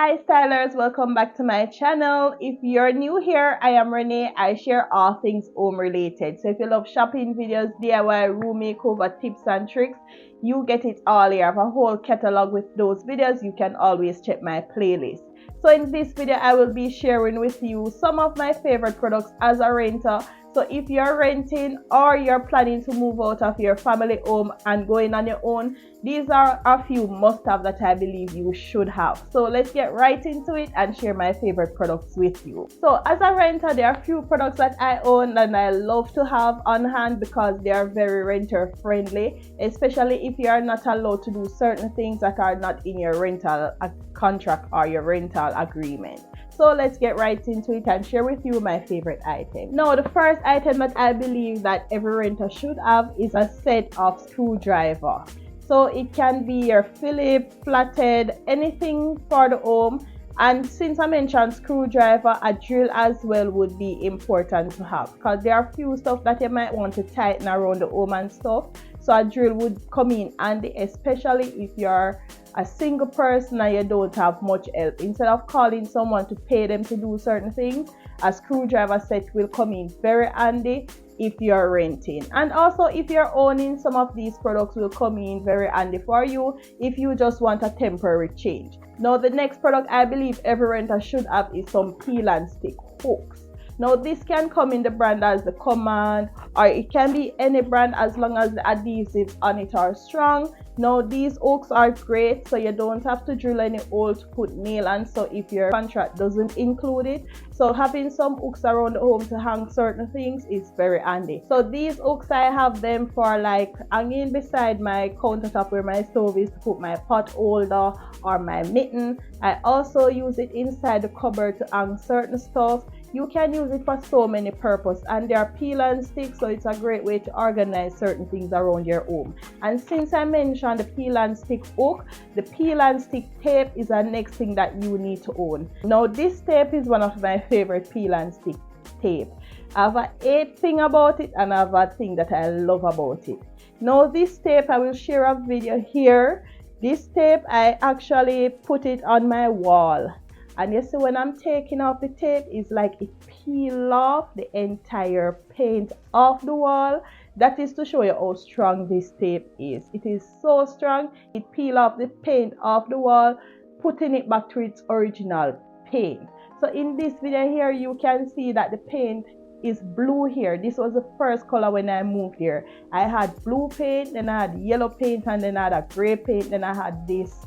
Hi stylers, welcome back to my channel. If you're new here, I am Renee. I share all things home related. So if you love shopping videos, DIY, room makeover tips and tricks, you get it all here. I have a whole catalog with those videos. You can always check my playlist. So in this video, I will be sharing with you some of my favorite products as a renter. So if you're renting or you're planning to move out of your family home and going on your own, these are a few must-have that I believe you should have. So let's get right into it and share my favorite products with you. So as a renter, there are a few products that I own and I love to have on hand because they are very renter friendly, especially if you are not allowed to do certain things that are not in your rental contract or your rental agreement. So let's get right into it and share with you my favorite item. Now, the first item that I believe that every renter should have is a set of screwdriver. So it can be your Phillips, flathead, anything for the home. And since I mentioned screwdriver, a drill as well would be important to have because there are a few stuff that you might want to tighten around the home and stuff. So a drill would come in handy, especially if you're a single person and you don't have much help. Instead of calling someone to pay them to do certain things, a screwdriver set will come in very handy if you're renting. And also if you're owning, some of these products will come in very handy for you if you just want a temporary change. Now the next product I believe every renter should have is some peel and stick hooks. Now this can come in the brand as the Command, or it can be any brand as long as the adhesives on it are strong. Now these hooks are great, so you don't have to drill any hole to put nail on, so if your contract doesn't include it. So having some hooks around the home to hang certain things is very handy. So these hooks, I have them for like hanging beside my countertop where my stove is to put my pot holder or my mitten. I also use it inside the cupboard to hang certain stuff. You can use it for so many purposes, and they are peel and stick, so it's a great way to organize certain things around your home. And since I mentioned the peel and stick hook, the peel and stick tape is the next thing that you need to own. Now this tape is one of my favorite peel and stick tape. I have a hate thing about it and I have a thing that I love about it. Now this tape, I will share a video here. This tape, I actually put it on my wall. And you see when I'm taking off the tape, it's like it peel off the entire paint off the wall. That is to show you how strong this tape is. It is so strong, it peel off the paint off the wall, putting it back to its original paint. So in this video here, you can see that the paint is blue here. This was the first color when I moved here. I had blue paint, then I had yellow paint, and then I had a gray paint, then I had this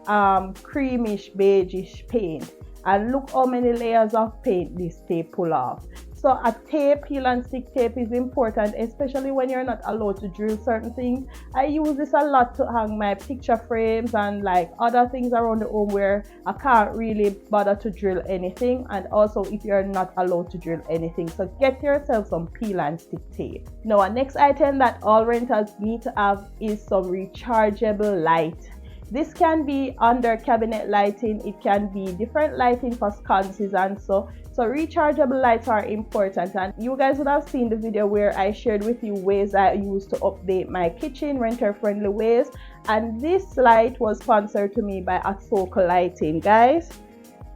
creamish beigeish paint, and look how many layers of paint this tape pull off. So a tape, peel and stick tape, is important, especially when you're not allowed to drill certain things. I use this a lot to hang my picture frames and like other things around the home where I can't really bother to drill anything, and also if you're not allowed to drill anything. So get yourself some peel and stick tape. Now our next item that all renters need to have is some rechargeable light. This can be under cabinet lighting, it can be different lighting for sconces and so rechargeable lights are important. And you guys would have seen the video where I shared with you ways I use to update my kitchen, renter friendly ways, and this light was sponsored to me by Ahsoka Lighting. Guys,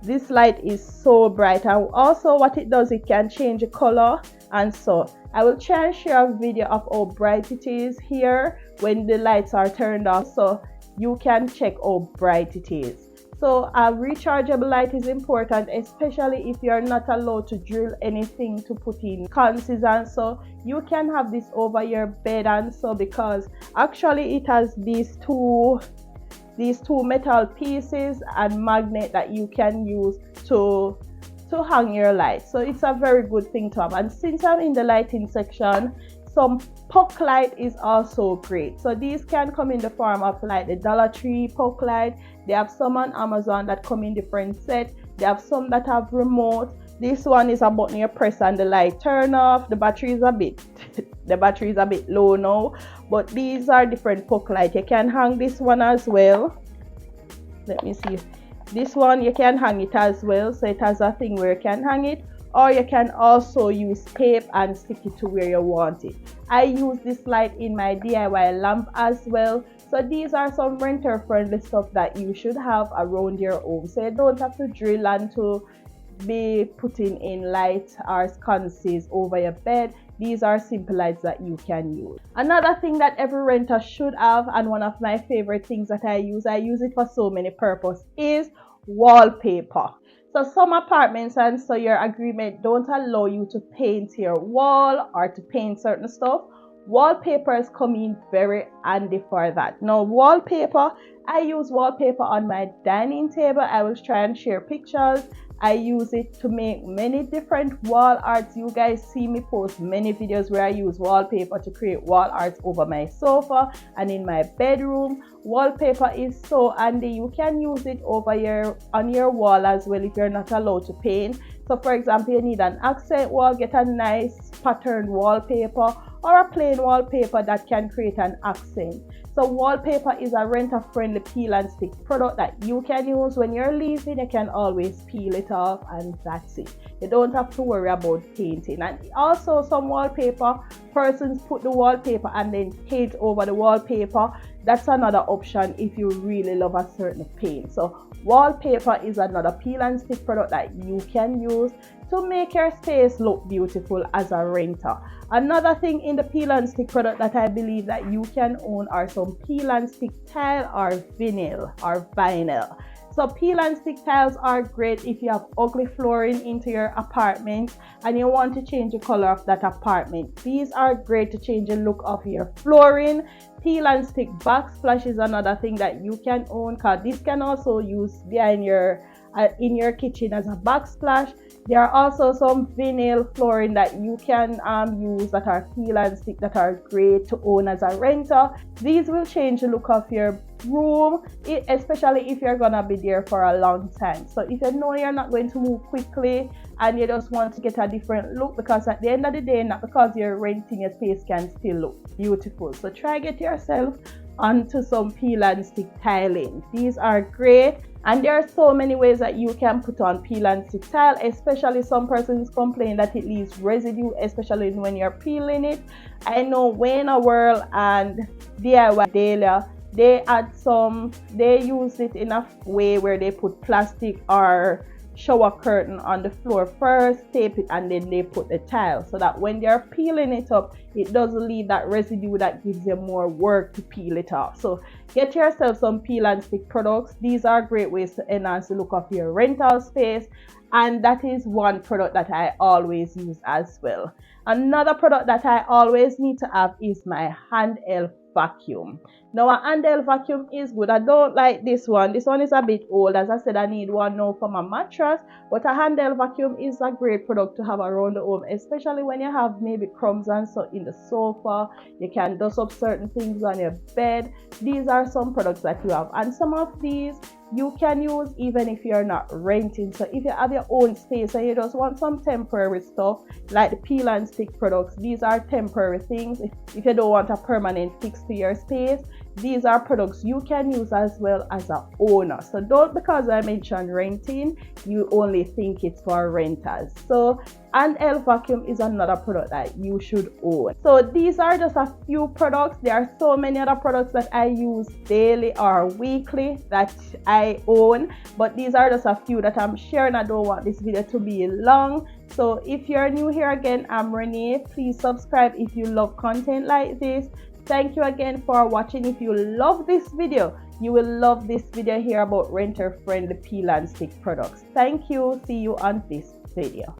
this light is so bright, and also what it does, it can change the color. And so I will try and share a video of how bright it is here when the lights are turned off, so you can check how bright it is. So a rechargeable light is important, especially if you're not allowed to drill anything to put in sconces, and so you can have this over your bed and so, because actually it has these two metal pieces and magnet that you can use to hang your light. So it's a very good thing to have. And since I'm in the lighting section, some puck light is also great. So these can come in the form of like the Dollar Tree puck light. They have some on Amazon that come in different sets. They have some that have remote. This one is a button you press and the light turn off. The battery is a bit low now, but these are different puck light. You can hang this one as well. Let me see. This one you can hang it as well, so it has a thing where you can hang it, or you can also use tape and stick it to where you want it. I use this light in my DIY lamp as well, So these are some renter friendly stuff that you should have around your home, so you don't have to drill and to be putting in lights or sconces over your bed. These are simple lights that you can use. Another thing that every renter should have, and one of my favorite things that I use it for so many purposes, is wallpaper. So some apartments and so your agreement don't allow you to paint your wall or to paint certain stuff. Wallpapers come in very handy for that. Now wallpaper, I use wallpaper on my dining table. I will try and share pictures. I use it to make many different wall arts. You guys see me post many videos where I use wallpaper to create wall arts over my sofa and in my bedroom. Wallpaper is so handy. You can use it over on your wall as well if you're not allowed to paint. So for example, you need an accent wall, get a nice patterned wallpaper or a plain wallpaper that can create an accent. So wallpaper is a renter friendly peel and stick product that you can use when you're leaving. You can always peel it off and that's it. You don't have to worry about painting. And also some wallpaper, persons put the wallpaper and then paint over the wallpaper. That's another option if you really love a certain paint. So wallpaper is another peel and stick product that you can use to make your space look beautiful as a renter. Another thing in the peel and stick product that I believe that you can own are some peel and stick tile or vinyl. So peel and stick tiles are great if you have ugly flooring into your apartment and you want to change the color of that apartment. These are great to change the look of your flooring. Peel and stick backsplash is another thing that you can own, because this can also use behind your in your kitchen as a backsplash. There are also some vinyl flooring that you can use that are peel and stick that are great to own as a renter. These will change the look of your room, especially if you're gonna be there for a long time. So if you know you're not going to move quickly and you just want to get a different look, because at the end of the day, not because you're renting, your space can still look beautiful. So try get yourself onto some peel and stick tiling. These are great. And there are so many ways that you can put on peel and stick tile, especially some persons complain that it leaves residue, especially when you're peeling it. I know Wayne World and DIY Daily, they use it in a way where they put plastic or shower curtain on the floor first, tape it, and then they put the tile, so that when they're peeling it up, it doesn't leave that residue that gives them more work to peel it off. So get yourself some peel and stick products. These are great ways to enhance the look of your rental space, and that is one product that I always use as well. Another product that I always need to have is my handheld vacuum. Now a handheld vacuum is good. I don't like this one. This one is a bit old. As I said, I need one now for my mattress, but a handheld vacuum is a great product to have around the home, especially when you have maybe crumbs and so in the sofa. You can dust up certain things on your bed. These are some products that you have, and some of these you can use even if you're not renting. So if you have your own space and you just want some temporary stuff like the peel and stick products, these are temporary things. If you don't want a permanent fix to your space, these are products you can use as well as an owner. So don't, because I mentioned renting, you only think it's for renters. So handheld vacuum is another product that you should own. So these are just a few products. There are so many other products that I use daily or weekly that I own, but these are just a few that I'm sharing. I don't want this video to be long. So if you're new here again, I'm Renee. Please subscribe if you love content like this. Thank you again for watching. If you love this video, you will love this video here about renter friendly peel and stick products. Thank you. See you on this video.